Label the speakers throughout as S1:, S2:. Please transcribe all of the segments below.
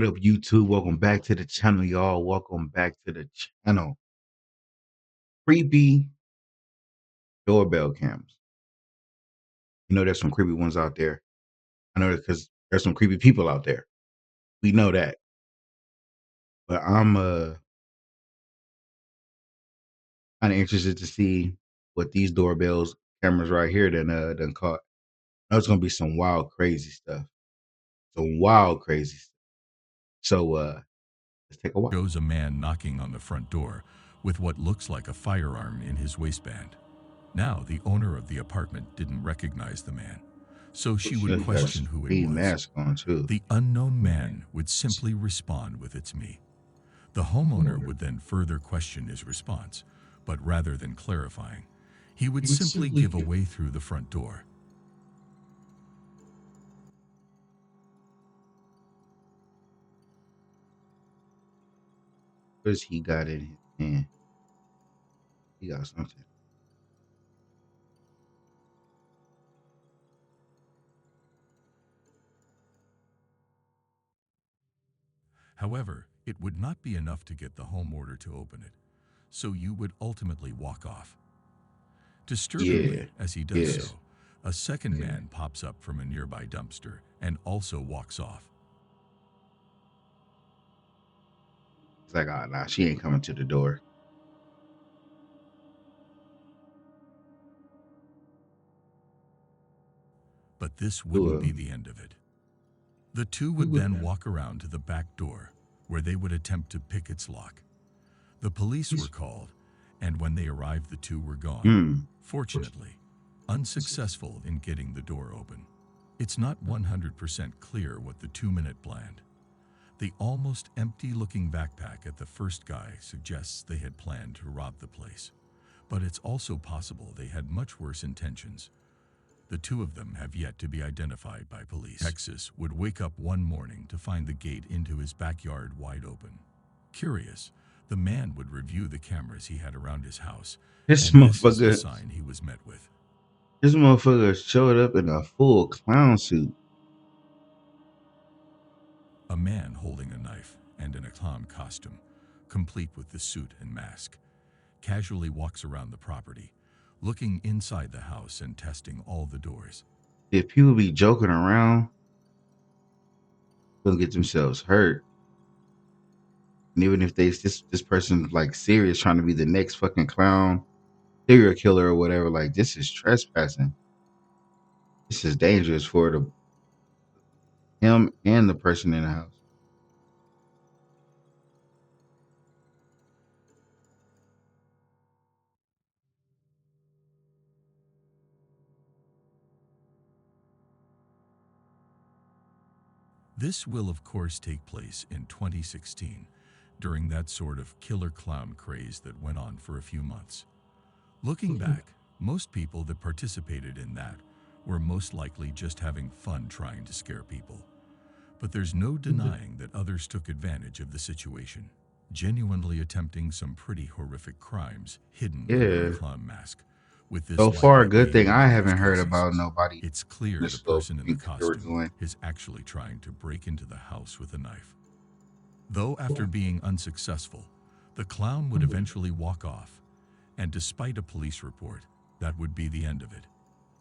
S1: up, YouTube? Welcome back to the channel, y'all. Welcome back to the channel. Creepy doorbell cams. You know, there's some creepy ones out there. I know that because there's some creepy people out there. We know that. But I'm kind of interested to see what these doorbells cameras right here done caught. I know it's gonna be some wild, crazy stuff. Some wild, crazy stuff. So let's take a watch.
S2: Shows a man knocking on the front door with what looks like a firearm in his waistband. Now, the owner of the apartment didn't recognize the man, so she would
S1: He got a
S2: question who it
S1: speed
S2: was.
S1: mask on too.
S2: The unknown man would simply respond with "It's me." The homeowner would then further question his response, but rather than clarifying, he would simply give away through the front door.
S1: What does he got in his hand? He got something.
S2: However, it would not be enough to get the homeowner to open it, so you would ultimately walk off. Disturbingly, as he does so, a second man pops up from a nearby dumpster and also walks off.
S1: It's like, oh, nah, she ain't coming to the door.
S2: But this wouldn't be the end of it. The two would then walk around to the back door, where they would attempt to pick its lock. The police were called, and when they arrived, the two were gone. Fortunately, unsuccessful in getting the door open. It's not 100% clear what the 2-minute planned. The almost empty-looking backpack at the first guy suggests they had planned to rob the place. But it's also possible they had much worse intentions. The two of them have yet to be identified by police. Texas would wake up one morning to find the gate into his backyard wide open. Curious, the man would review the cameras he had around his house,
S1: This
S2: and this is the
S1: motherfucker,
S2: sign he was met with.
S1: this motherfucker showed up in a full clown suit.
S2: A man holding a knife and in a clown costume, complete with the suit and mask, casually walks around the property, looking inside the house and testing all the doors.
S1: If people be joking around, they'll get themselves hurt. And even if this person's like serious, trying to be the next fucking clown, serial killer or whatever, like this is trespassing. This is dangerous for him and the person in the house.
S2: This will, of course, take place in 2016, during that sort of killer clown craze that went on for a few months. Looking back, most people that participated in that were most likely just having fun trying to scare people. But there's no denying that others took advantage of the situation, genuinely attempting some pretty horrific crimes hidden under a clown mask. With this
S1: So far, a
S2: likely
S1: good thing
S2: being
S1: I
S2: one of those
S1: haven't heard
S2: cases,
S1: about nobody
S2: it's
S1: in
S2: clear the
S1: this little
S2: person in the
S1: thing that they were
S2: costume
S1: doing.
S2: is actually trying to break into the house with a knife. Though after being unsuccessful, the clown would eventually walk off, and despite a police report, that would be the end of it.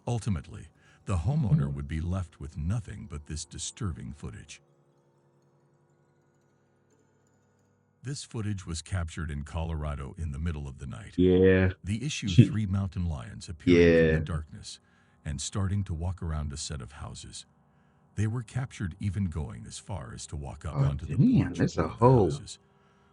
S2: Ultimately, the homeowner would be left with nothing but this disturbing footage. This footage was captured in Colorado in the middle of the night.
S1: Yeah.
S2: The issue 3 mountain lions appearing from
S1: Yeah.
S2: the darkness and starting to walk around a set of houses. They were captured even going as far as to walk up
S1: Oh,
S2: onto the
S1: damn,
S2: porch
S1: there's
S2: of
S1: a
S2: one of the
S1: whole
S2: houses.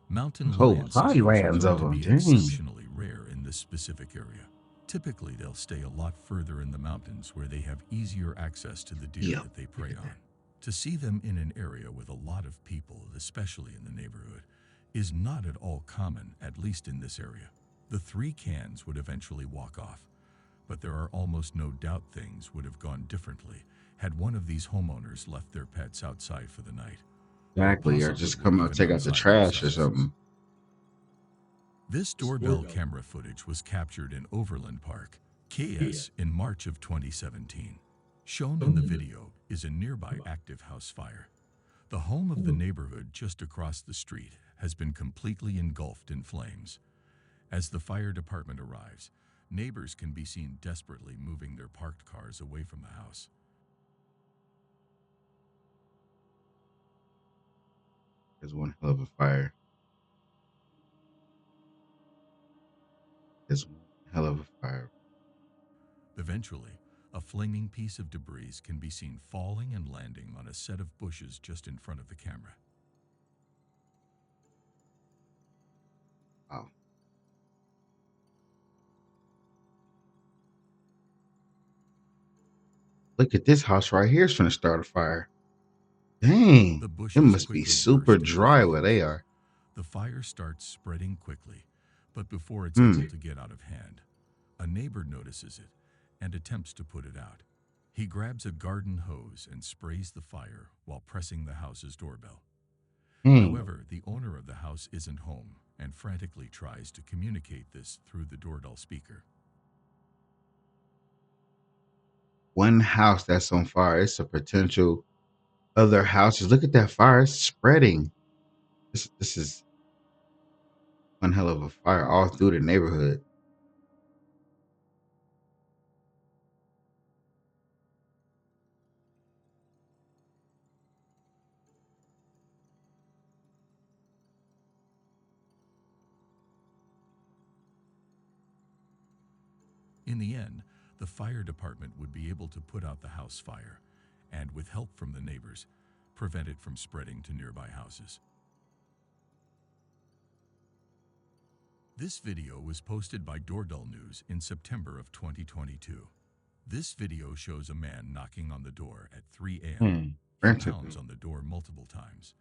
S2: Mountain
S1: whole
S2: lion sightings are
S1: bylands
S2: known
S1: of
S2: to
S1: them.
S2: be
S1: Dang.
S2: exceptionally rare in this specific area. Typically, they'll stay a lot further in the mountains where they have easier access to the deer that they prey on. To see them in an area with a lot of people, especially in the neighborhood, is not at all common, at least in this area. The 3 cans would eventually walk off, but there are almost no doubt things would have gone differently had one of these homeowners left their pets outside for the night.
S1: Exactly. Or just come out, take out the trash or something.
S2: This doorbell camera footage was captured in Overland Park, KS, in March of 2017. Shown in the video is a nearby active house fire. The home of the neighborhood just across the street has been completely engulfed in flames. As the fire department arrives, neighbors can be seen desperately moving their parked cars away from the house.
S1: There's one hell of a fire. There's one hell of a fire.
S2: Eventually, a flaming piece of debris can be seen falling and landing on a set of bushes just in front of the camera.
S1: Wow. Look at this house right here. It's trying to start a fire. Dang.
S2: The
S1: It
S2: bushes
S1: must be
S2: quickly
S1: super
S2: burst into
S1: dry where they
S2: flames.
S1: are.
S2: The fire starts spreading quickly, but before it's able
S1: Hmm.
S2: to get out of hand, a neighbor notices it and attempts to put it out. He grabs a garden hose and sprays the fire while pressing the house's doorbell.
S1: Dang.
S2: However, the owner of the house isn't home and frantically tries to communicate this through the doorbell speaker.
S1: One house that's on fire. It's a potential other houses. Look at that fire. It's spreading. This is one hell of a fire all through the neighborhood.
S2: In the end, the fire department would be able to put out the house fire and, with help from the neighbors, prevent it from spreading to nearby houses. This video was posted by Doorbell News in September of 2022. This video shows a man knocking on the door at 3 a.m.
S1: Hmm.
S2: He pounds
S1: Frantically.
S2: on the door multiple times.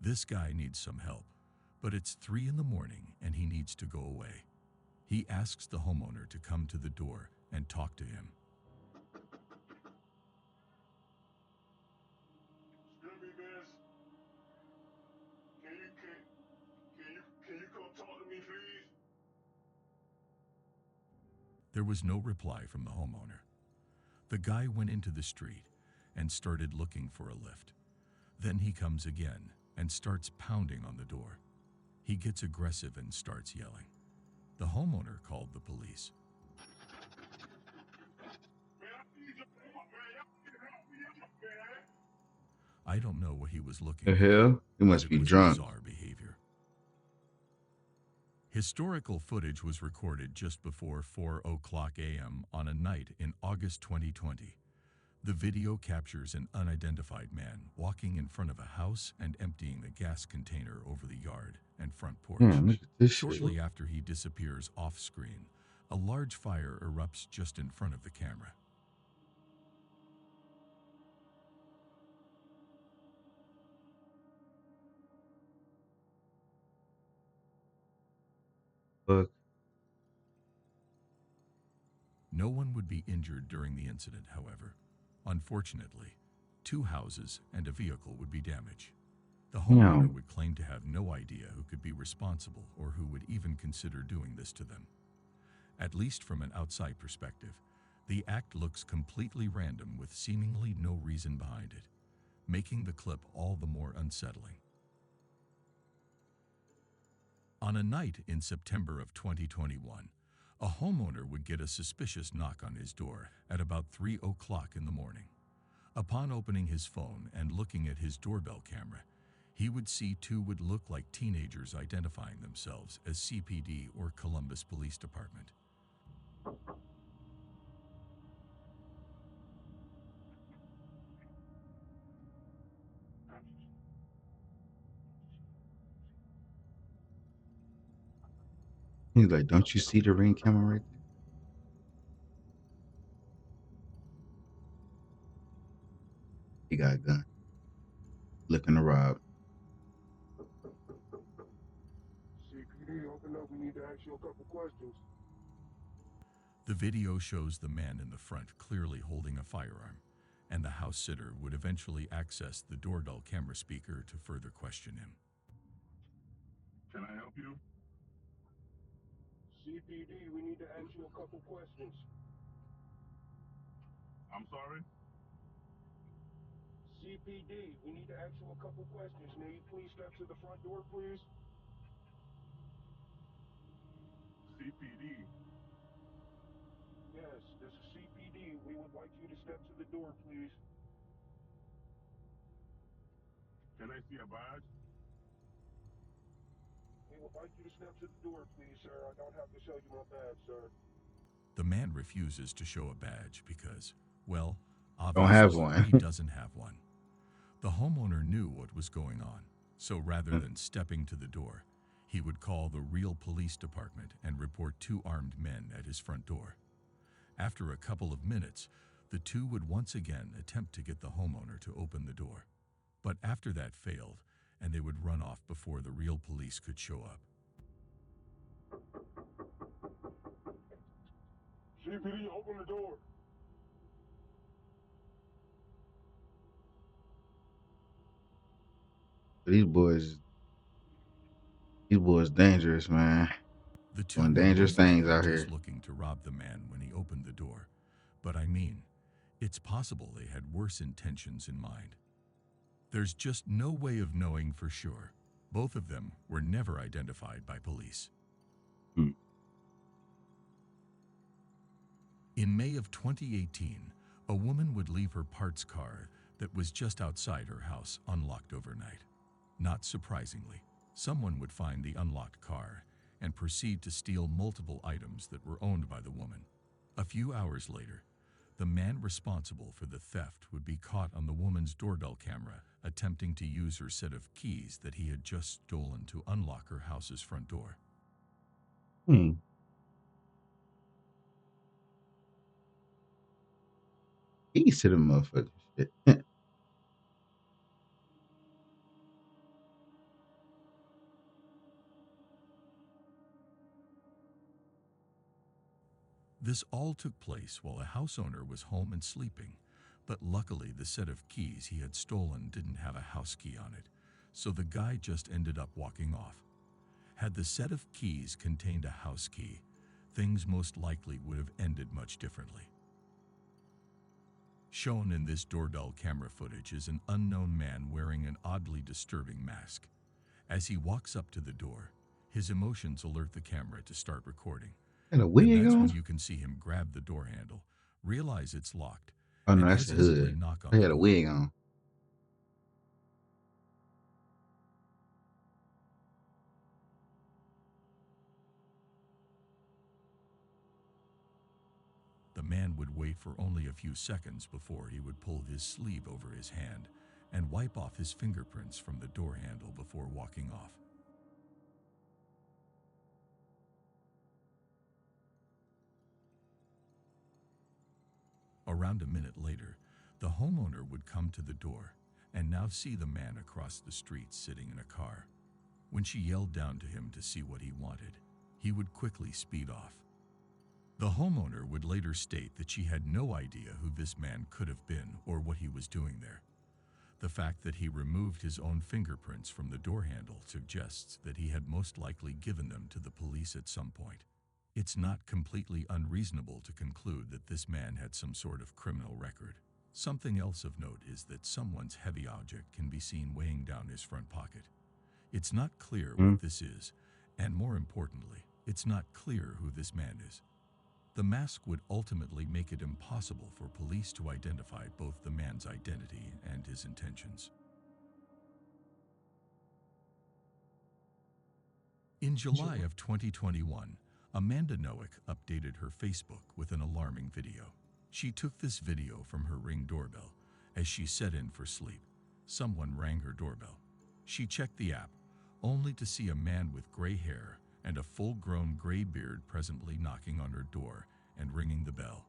S2: This guy needs some help, but it's 3 in the morning and he needs to go away. He asks the homeowner to come to the door and talk to him.
S3: Excuse me, miss. Can you come talk to me, please?
S2: There was no reply from the homeowner. The guy went into the street and started looking for a lift. Then he comes again and starts pounding on the door. He gets aggressive and starts yelling. The homeowner called the police.
S3: Man, I need your help, man. Y'all need to help me out, man.
S2: I don't know what he was
S1: The
S2: looking for,
S1: hell? He
S2: but
S1: must
S2: it
S1: be
S2: was
S1: drunk.
S2: bizarre behavior. Historical footage was recorded just before 4 a.m. on a night in August 2020. The video captures an unidentified man walking in front of a house and emptying a gas container over the yard and front porch.
S1: Man, look at this shit.
S2: Shortly after he disappears off screen, a large fire erupts just in front of the camera.
S1: Fuck.
S2: No one would be injured during the incident, however. Unfortunately, 2 houses and a vehicle would be damaged. The homeowner
S1: Damn.
S2: would claim to have no idea who could be responsible or who would even consider doing this to them. At least from an outside perspective, the act looks completely random with seemingly no reason behind it, making the clip all the more unsettling. On a night in September of 2021, a homeowner would get a suspicious knock on his door at about 3 o'clock in the morning. Upon opening his phone and looking at his doorbell camera, he would see 2 would look like teenagers identifying themselves as CPD or Columbus Police Department.
S1: He's like, don't you see the ring camera right there? He got a gun. Looking to rob.
S3: CPD, open up. We need to ask you a couple questions.
S2: The video shows the man in the front clearly holding a firearm, and the house sitter would eventually access the doorbell camera speaker to further question him.
S3: Can I help you? CPD, we need to ask you a couple questions. I'm sorry? CPD, we need to ask you a couple questions. May you please step to the front door, please? CPD. Yes, this is CPD. We would like you to step to the door, please. Can I see a badge? We would like you to step to the door, please, sir. I don't have to show you my badge, sir.
S2: The man refuses to show a badge because, well,
S1: Don't have
S2: obviously, he
S1: one.
S2: doesn't have one. The homeowner knew what was going on, so rather than stepping to the door, he would call the real police department and report two armed men at his front door. After a couple of minutes, the two would once again attempt to get the homeowner to open the door. But after that failed, and they would run off before the real police could show up.
S3: CPD, open the door.
S1: these boys, these boys dangerous, man.
S2: The two
S1: Doing
S2: were
S1: dangerous
S2: most
S1: things
S2: likely
S1: out
S2: just
S1: here.
S2: looking to rob the man when he opened the door. But I mean, it's possible they had worse intentions in mind. There's just no way of knowing for sure. Both of them were never identified by police.
S1: Hmm.
S2: In May of 2018, a woman would leave her parts car that was just outside her house unlocked overnight. Not surprisingly, someone would find the unlocked car and proceed to steal multiple items that were owned by the woman. A few hours later, the man responsible for the theft would be caught on the woman's doorbell camera attempting to use her set of keys that he had just stolen to unlock her house's front door.
S1: Hmm. Keys to the motherfucker. Shit.
S2: This all took place while the house owner was home and sleeping, but luckily the set of keys he had stolen didn't have a house key on it, so the guy just ended up walking off. Had the set of keys contained a house key, things most likely would have ended much differently. Shown in this doorbell camera footage is an unknown man wearing an oddly disturbing mask. As he walks up to the door, his emotions alert the camera to start recording.
S1: Got a
S2: And
S1: wig
S2: that's when
S1: on?
S2: you can see him grab the door handle, realize it's locked,
S1: Oh no,
S2: and
S1: that's the
S2: hesitantly
S1: hood.
S2: knock on
S1: He
S2: the
S1: had a
S2: door.
S1: wig on.
S2: The man would wait for only a few seconds before he would pull his sleeve over his hand and wipe off his fingerprints from the door handle before walking off. Around a minute later, the homeowner would come to the door and now see the man across the street sitting in a car. When she yelled down to him to see what he wanted, he would quickly speed off. The homeowner would later state that she had no idea who this man could have been or what he was doing there. The fact that he removed his own fingerprints from the door handle suggests that he had most likely given them to the police at some point. It's not completely unreasonable to conclude that this man had some sort of criminal record. Something else of note is that someone's heavy object can be seen weighing down his front pocket. It's not clear
S1: Hmm.
S2: what this is, and more importantly, it's not clear who this man is. The mask would ultimately make it impossible for police to identify both the man's identity and his intentions. In July of 2021, Amanda Noack updated her Facebook with an alarming video. She took this video from her Ring doorbell. As she set in for sleep, someone rang her doorbell. She checked the app, only to see a man with gray hair and a full-grown gray beard presently knocking on her door and ringing the bell.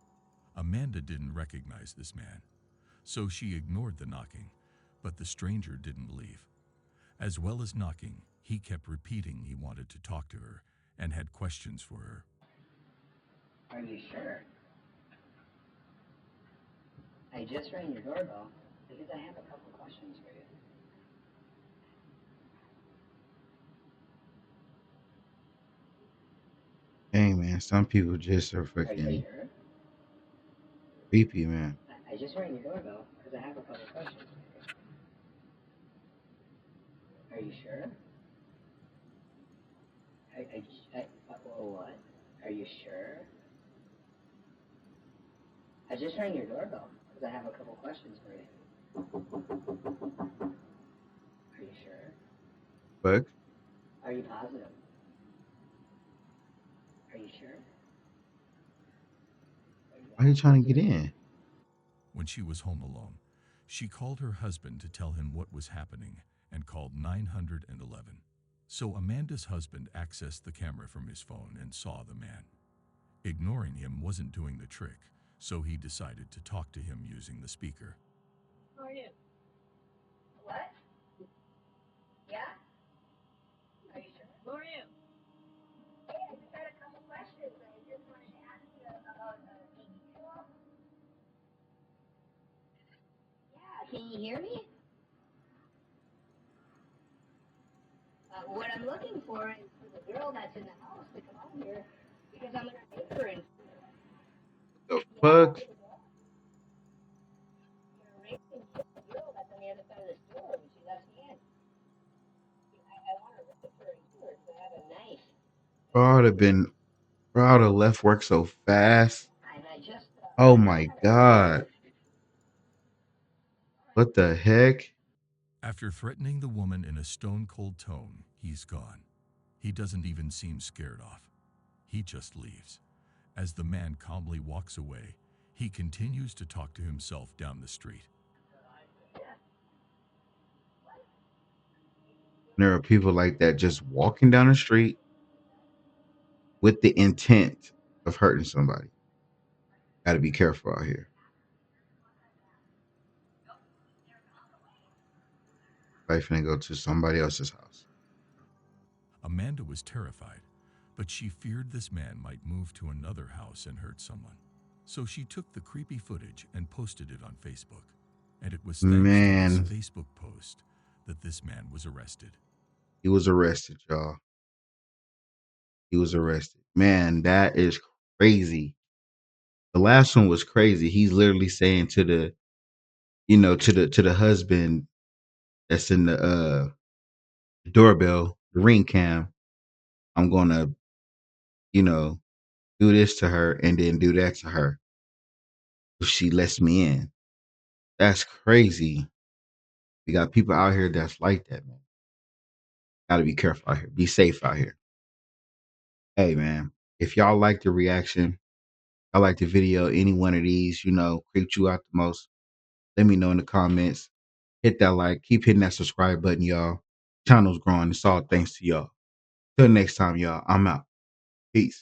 S2: Amanda didn't recognize this man, so she ignored the knocking, but the stranger didn't leave. As well as knocking, he kept repeating he wanted to talk to her and had questions for her.
S4: Are you sure? I just rang your doorbell because I have a couple questions for you.
S1: Hey man, some people just are
S4: Are you
S1: fucking
S4: sure?
S1: creepy, man.
S4: I just rang your doorbell because I have a couple questions for you. Are you sure? What? Are you sure? I just rang your doorbell because I have a couple questions for you. Are you sure?
S1: Fuck.
S4: Are you positive? Are you sure?
S1: Why are you trying to get in?
S2: When she was home alone, she called her husband to tell him what was happening and called 911. So Amanda's husband accessed the camera from his phone and saw the man. Ignoring him wasn't doing the trick, so he decided to talk to him using the speaker.
S4: How are you? What? Yeah? Are you sure? Who are you? Hey, I just had a couple questions. I just wanted to ask you about baby Philip. Yeah, can you hear me? What I'm looking for is for the girl that's in the house to come out here because I'm gonna take her in.
S1: The
S4: Yeah,
S1: fuck?
S4: to the rape and kill the girl that's on the other side of the store when she lets me in. I want to rape her and kill her because I have a knife.
S1: Bro, I would have been, bro, I would have left work so fast.
S4: And
S1: Oh
S4: I just
S1: my
S4: had a
S1: God. What the heck?
S2: After threatening the woman in a stone-cold tone, he's gone. He doesn't even seem scared off. He just leaves. As the man calmly walks away, he continues to talk to himself down the street.
S1: There are people like that just walking down the street with the intent of hurting somebody. Got to be careful out here. Life finna go to somebody else's house.
S2: Amanda was terrified, but she feared this man might move to another house and hurt someone. So she took the creepy footage and posted it on Facebook. And it was thanks to this
S1: Man,
S2: Facebook post that this man was arrested.
S1: he was arrested, y'all. He was arrested. Man, that is crazy. The last one was crazy. He's literally saying to the, to the husband that's in the doorbell, the ring cam, I'm gonna, you know, do this to her and then do that to her if she lets me in. That's crazy. We got people out here that's like that, man. Gotta be careful out here. Be safe out here. Hey, man, if y'all like the reaction, I like the video, any one of these, creeped you out the most, let me know in the comments. Hit that like, keep hitting that subscribe button, y'all. Channel's growing. It's all thanks to y'all. Till next time, y'all. I'm out. Peace.